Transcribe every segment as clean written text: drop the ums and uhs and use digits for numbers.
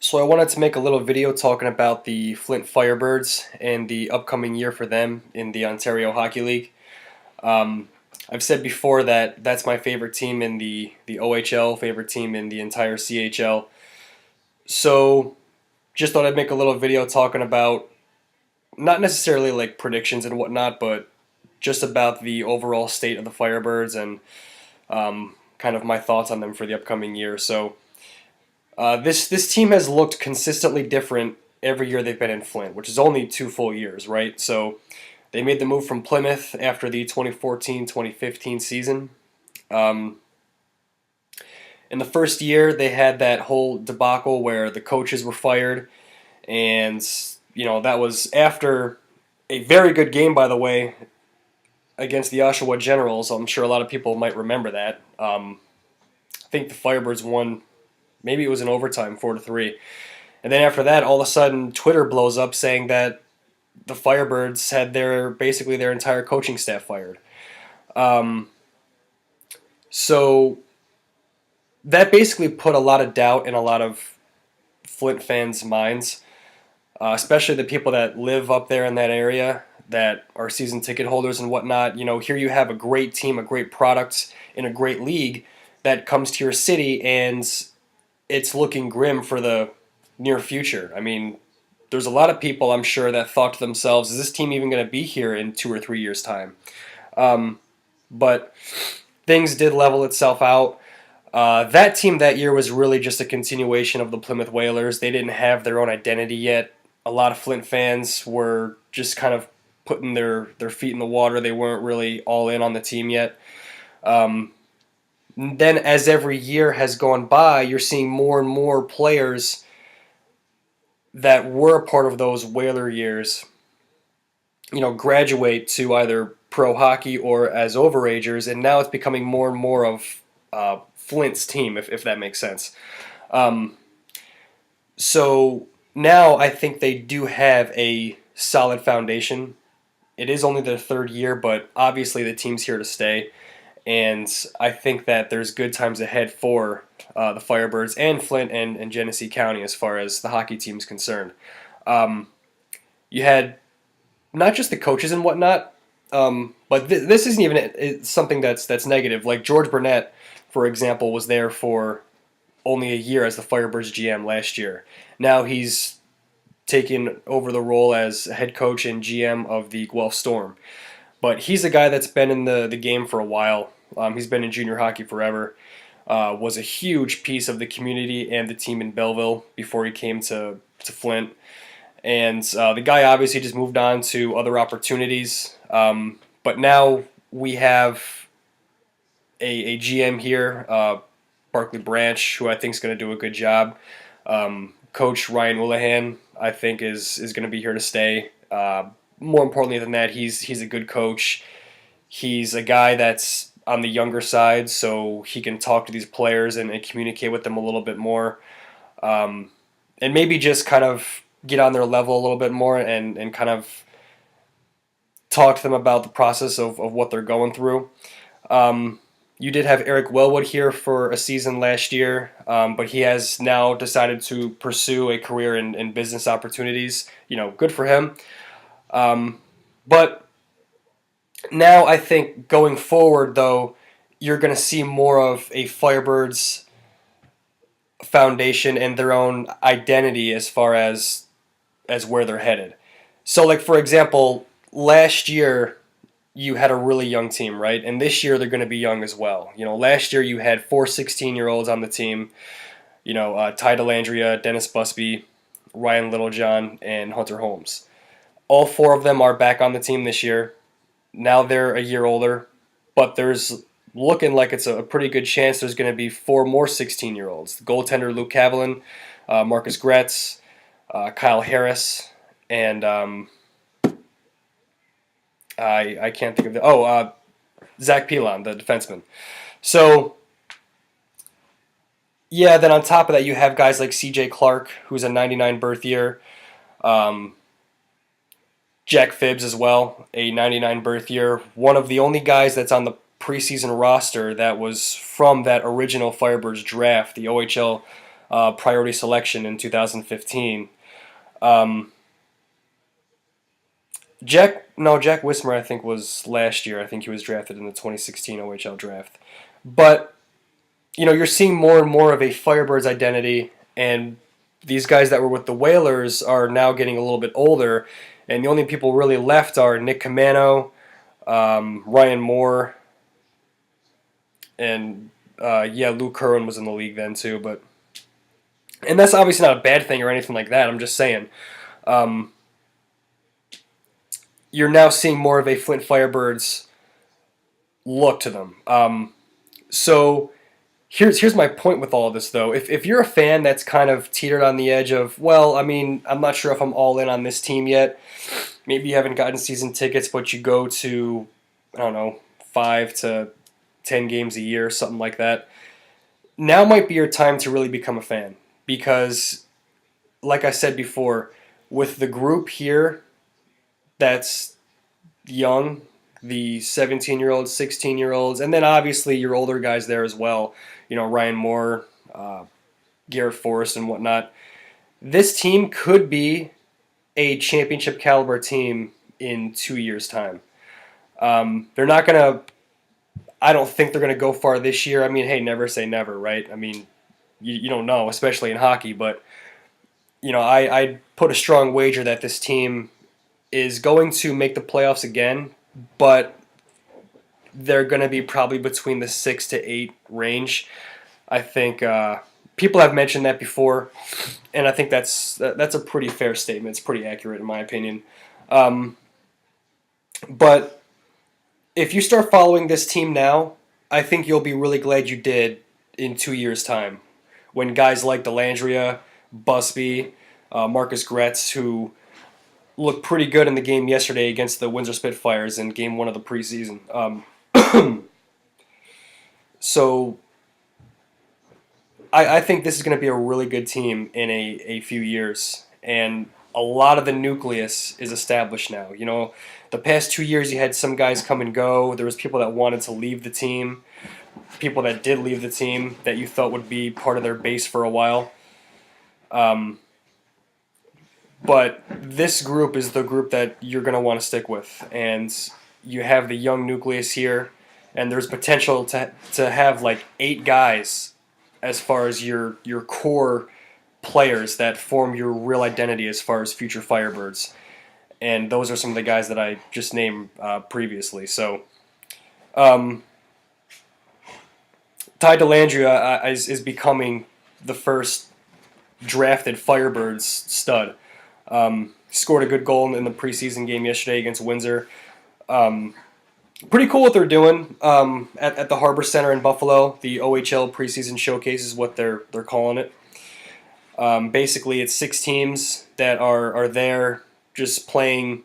So I wanted to make a little video talking about the Flint Firebirds and the upcoming year for them in the Ontario Hockey League. Um, I've said before that that's my favorite team in the OHL, favorite team in the entire CHL. So just thought I'd make a little video talking about not necessarily like predictions and whatnot, but just about the overall state of the Firebirds and kind of my thoughts on them for the upcoming year. This team has looked consistently different every year they've been in Flint, which is only 2 full years, right? So they made the move from Plymouth after the 2014-2015 season. Um, in the first year, they had that whole debacle where the coaches were fired, and that was after a very good game, by the way, against the Oshawa Generals. I'm sure a lot of people might remember that. I think the Firebirds won. Maybe it was in overtime, 4-3. And then after that, all of a sudden, Twitter blows up saying that the Firebirds had basically their entire coaching staff fired. Um, so that basically put a lot of doubt in a lot of Flint fans' minds, especially the people that live up there in that area that are season ticket holders and whatnot. Here you have a great team, a great product in a great league that comes to your city, and it's looking grim for the near future. I mean, there's a lot of people, I'm sure, that thought to themselves, is this team even going to be here in 2 or 3 years' time? But things did level itself out. That team that year was really just a continuation of the Plymouth Whalers. They didn't have their own identity yet. A lot of Flint fans were just kind of putting their feet in the water. They weren't really all in on the team yet. Then as every year has gone by, you're seeing more and more players that were a part of those Whaler years, graduate to either pro hockey or as overagers, and now it's becoming more and more of Flint's team, if that makes sense. So now I think they do have a solid foundation. It is only their third year, but obviously the team's here to stay. And I think that there's good times ahead for the Firebirds and Flint and Genesee County as far as the hockey team is concerned. You had not just the coaches and whatnot, but this isn't even something that's negative. Like George Burnett, for example, was there for only a year as the Firebirds GM last year. Now he's taken over the role as head coach and GM of the Guelph Storm. But he's a guy that's been in the game for a while. He's been in junior hockey forever. Was a huge piece of the community and the team in Belleville before he came to Flint. And the guy obviously just moved on to other opportunities. But now we have a GM here, Barkley Branch, who I think is going to do a good job. Coach Ryan Houlihan, I think, is going to be here to stay. More importantly than that, he's a good coach. He's a guy that's on the younger side, so he can talk to these players and communicate with them a little bit more, and maybe just kind of get on their level a little bit more and kind of talk to them about the process of what they're going through. You did have Eric Wellwood here for a season last year, but he has now decided to pursue a career in business opportunities. Good for him. But now I think going forward, though, you're going to see more of a Firebirds foundation and their own identity as far as where they're headed. So, like, for example, last year you had a really young team, right? And this year they're going to be young as well. Last year you had 4 16-year-olds on the team, Ty Delandria, Dennis Busby, Ryan Littlejohn, and Hunter Holmes. All 4 of them are back on the team this year. Now they're a year older, but there's looking like it's a pretty good chance there's going to be 4 more 16-year-olds. The goaltender Luke Cavalin, Marcus Gretz, Kyle Harris, and I can't think of Zach Pilon, the defenseman. So, yeah, then on top of that you have guys like CJ Clark, who's a 99 birth year, Jack Phibbs as well, a 99 birth year. One of the only guys that's on the preseason roster that was from that original Firebirds draft, the OHL priority selection in 2015. Um, Jack Wismer, I think, was last year. I think he was drafted in the 2016 OHL draft. But, you're seeing more and more of a Firebirds identity, and these guys that were with the Whalers are now getting a little bit older, and the only people really left are Nick Camano, Ryan Moore, and Luke Curran was in the league then too. And that's obviously not a bad thing or anything like that. I'm just saying, um, you're now seeing more of a Flint Firebirds look to them. So here's my point with all of this, though. If you're a fan that's kind of teetered on the edge of, well, I mean, I'm not sure if I'm all in on this team yet. Maybe you haven't gotten season tickets, but you go to, I don't know, 5 to 10 games a year, something like that. Now might be your time to really become a fan. Because, like I said before, with the group here that's young, the 17-year-olds, 16-year-olds, and then obviously your older guys there as well, Ryan Moore, Garrett Forrest, and whatnot. This team could be a championship caliber team in 2 years' time. They're not going to, I don't think they're going to go far this year. I mean, hey, never say never, right? I mean, you don't know, especially in hockey, but, I put a strong wager that this team is going to make the playoffs again, but they're going to be probably between the 6 to 8 range. I think people have mentioned that before, and I think that's a pretty fair statement. It's pretty accurate in my opinion. But if you start following this team now, I think you'll be really glad you did in 2 years' time, when guys like Dellandrea, Busby, Marcus Gretz, who looked pretty good in the game yesterday against the Windsor Spitfires in Game 1 of the preseason. So I think this is going to be a really good team in a few years. And a lot of the nucleus is established now. The past 2 years you had some guys come and go. There was people that wanted to leave the team, people that did leave the team that you thought would be part of their base for a while. But this group is the group that you're going to want to stick with. And you have the young nucleus here, and there's potential to have like 8 guys as far as your core players that form your real identity as far as future Firebirds. And those are some of the guys that I just named previously. So, Ty Dellandrea is becoming the first drafted Firebirds stud. Scored a good goal in the preseason game yesterday against Windsor. Pretty cool what they're doing at the Harbor Center in Buffalo. The OHL preseason showcase is what they're calling it. Basically, it's 6 teams that are there just playing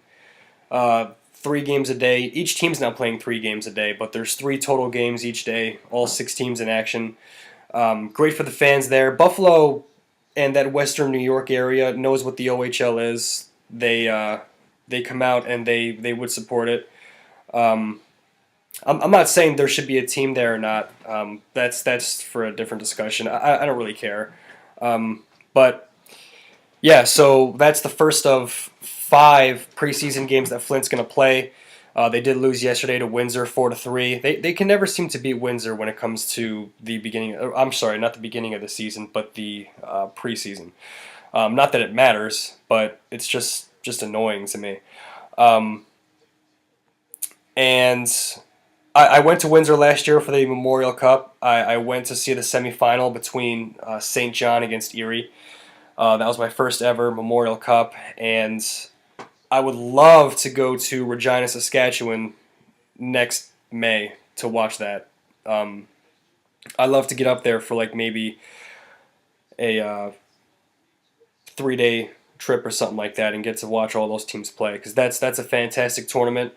3 games a day. Each team's now playing 3 games a day, but there's 3 total games each day, all 6 teams in action. Great for the fans there. Buffalo and that Western New York area knows what the OHL is. They come out and they would support it. I'm not saying there should be a team there or not. That's for a different discussion. I don't really care. But yeah, so that's the first of 5 preseason games that Flint's going to play. They did lose yesterday to Windsor 4-3. They can never seem to beat Windsor when it comes to the beginning. I'm sorry, not the beginning of the season, but the preseason. Not that it matters, but it's just annoying to me. And I went to Windsor last year for the Memorial Cup. I went to see the semifinal between St. John against Erie. That was my first ever Memorial Cup, and I would love to go to Regina, Saskatchewan next May to watch that. I'd love to get up there for like maybe a 3-day trip or something like that and get to watch all those teams play, because that's a fantastic tournament.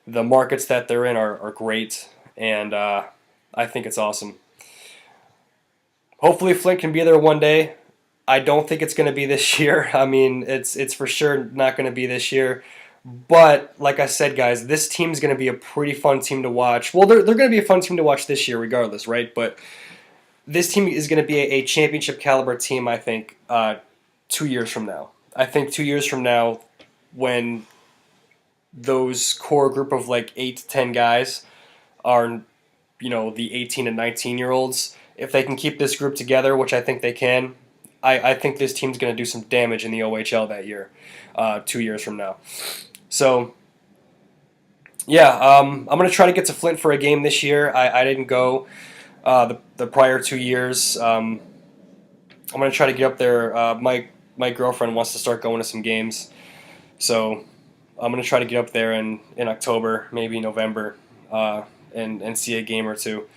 The markets that they're in are great, and I think it's awesome. Hopefully Flint can be there one day. I don't think it's going to be this year. I mean, it's for sure not going to be this year. But like I said, guys, this team's going to be a pretty fun team to watch. Well, they're going to be a fun team to watch this year regardless, right? But this team is going to be a championship caliber team. I think 2 years from now. I think 2 years from now, when those core group of like 8 to 10 guys are, the 18 and 19-year-olds, if they can keep this group together, which I think they can, I think this team's going to do some damage in the OHL that year, 2 years from now. So, yeah, I'm going to try to get to Flint for a game this year. I didn't go the prior 2 years. I'm going to try to get up there. My girlfriend wants to start going to some games. So I'm going to try to get up there in October, maybe November, and see a game or two.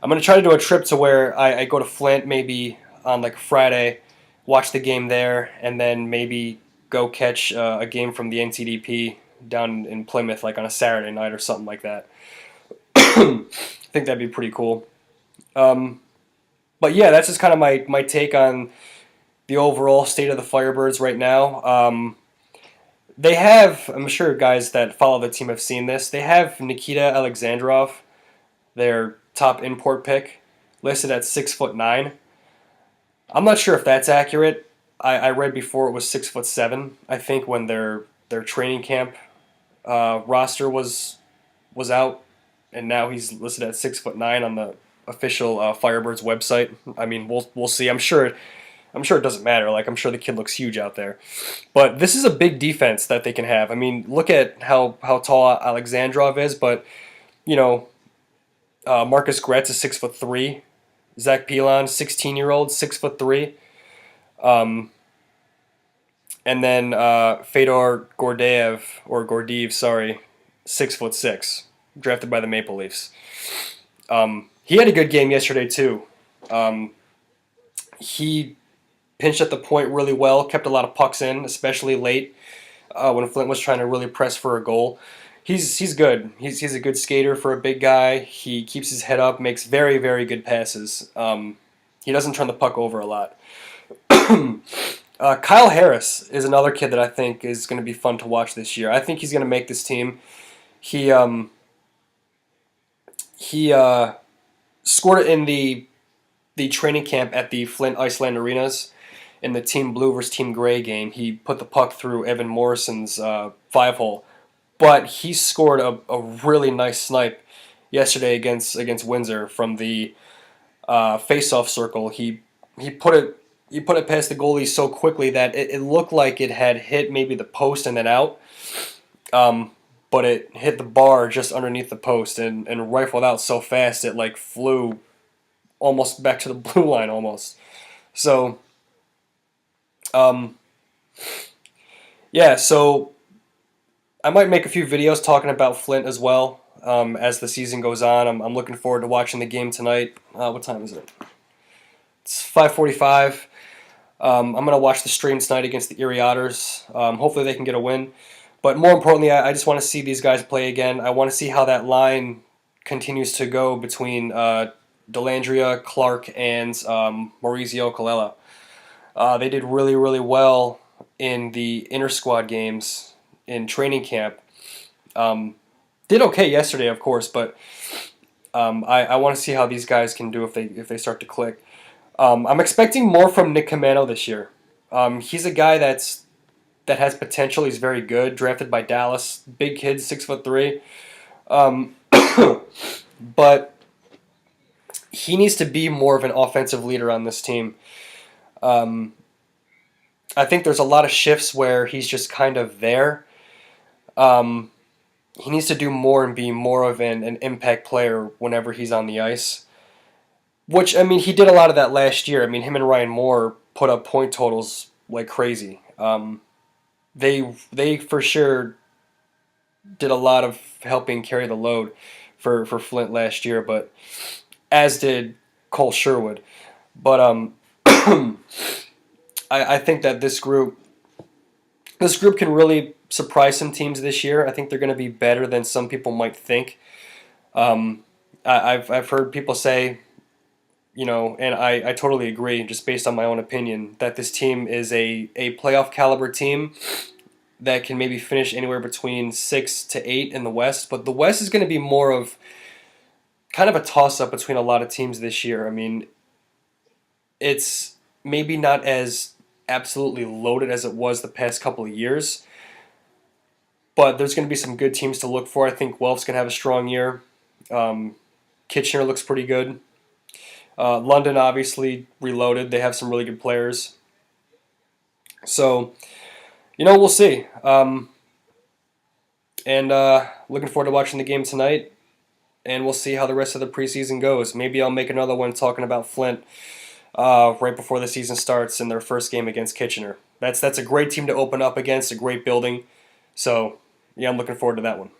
I'm going to try to do a trip to where I go to Flint maybe on like Friday, watch the game there, and then maybe go catch a game from the NTDP down in Plymouth like on a Saturday night or something like that. I think that'd be pretty cool. But yeah, that's just kind of my take on the overall state of the Firebirds right now. They have, I'm sure guys that follow the team have seen this, they have Nikita Alexandrov, their top import pick, listed at 6'9". I'm not sure if that's accurate. I read before it was 6'7", I think, when their training camp roster was out, and now he's listed at 6'9" on the official Firebirds website. I mean, we'll see. I'm sure it doesn't matter. Like, I'm sure the kid looks huge out there. But this is a big defense that they can have. I mean, look at how tall Alexandrov is, but, Marcus Gretz is 6'3". Zach Pilon, 16-year-old, 6'3". And then Fedor Gordeev, 6'6", drafted by the Maple Leafs. He had a good game yesterday too. He pinched at the point really well, kept a lot of pucks in, especially late when Flint was trying to really press for a goal. He's good. He's a good skater for a big guy. He keeps his head up, makes very, very good passes. He doesn't turn the puck over a lot. Kyle Harris is another kid that I think is going to be fun to watch this year. I think he's going to make this team. He scored in the training camp at the Flint Iceland Arenas in the Team Blue versus Team Gray game. He put the puck through Evan Morrison's 5-hole. But he scored a really nice snipe yesterday against Windsor from the face-off circle. He put it past the goalie so quickly that it looked like it had hit maybe the post and then out. But it hit the bar just underneath the post and rifled out so fast it like flew almost back to the blue line almost. So, yeah, so I might make a few videos talking about Flint as well as the season goes on. I'm looking forward to watching the game tonight. What time is it? It's 5:45. I'm going to watch the stream tonight against the Erie Otters. Hopefully they can get a win. But more importantly, I just want to see these guys play again. I want to see how that line continues to go between Delandria, Clark, and Maurizio Colella. They did really, really well in the inter-squad games in training camp. Did okay yesterday, of course, but I want to see how these guys can do if they start to click. I'm expecting more from Nick Camano this year. He's a guy that has potential. He's very good. Drafted by Dallas, big kid, 6'3". But he needs to be more of an offensive leader on this team. I think there's a lot of shifts where he's just kind of there. He needs to do more and be more of an impact player whenever he's on the ice. Which, I mean, he did a lot of that last year. I mean, him and Ryan Moore put up point totals like crazy. They for sure did a lot of helping carry the load for Flint last year, but as did Cole Sherwood. But I think that this group can really surprise some teams this year. I think they're going to be better than some people might think. I've heard people say, and I totally agree, just based on my own opinion, that this team is a playoff caliber team that can maybe finish anywhere between 6 to 8 in the West. But the West is going to be more of kind of a toss-up between a lot of teams this year. I mean, it's maybe not as absolutely loaded as it was the past couple of years, but there's going to be some good teams to look for. I think Guelph's going to have a strong year. Um, Kitchener looks pretty good. London obviously reloaded. They have some really good players. So, we'll see. And looking forward to watching the game tonight. And we'll see how the rest of the preseason goes. Maybe I'll make another one talking about Flint right before the season starts in their first game against Kitchener. That's a great team to open up against, a great building. So, yeah, I'm looking forward to that one.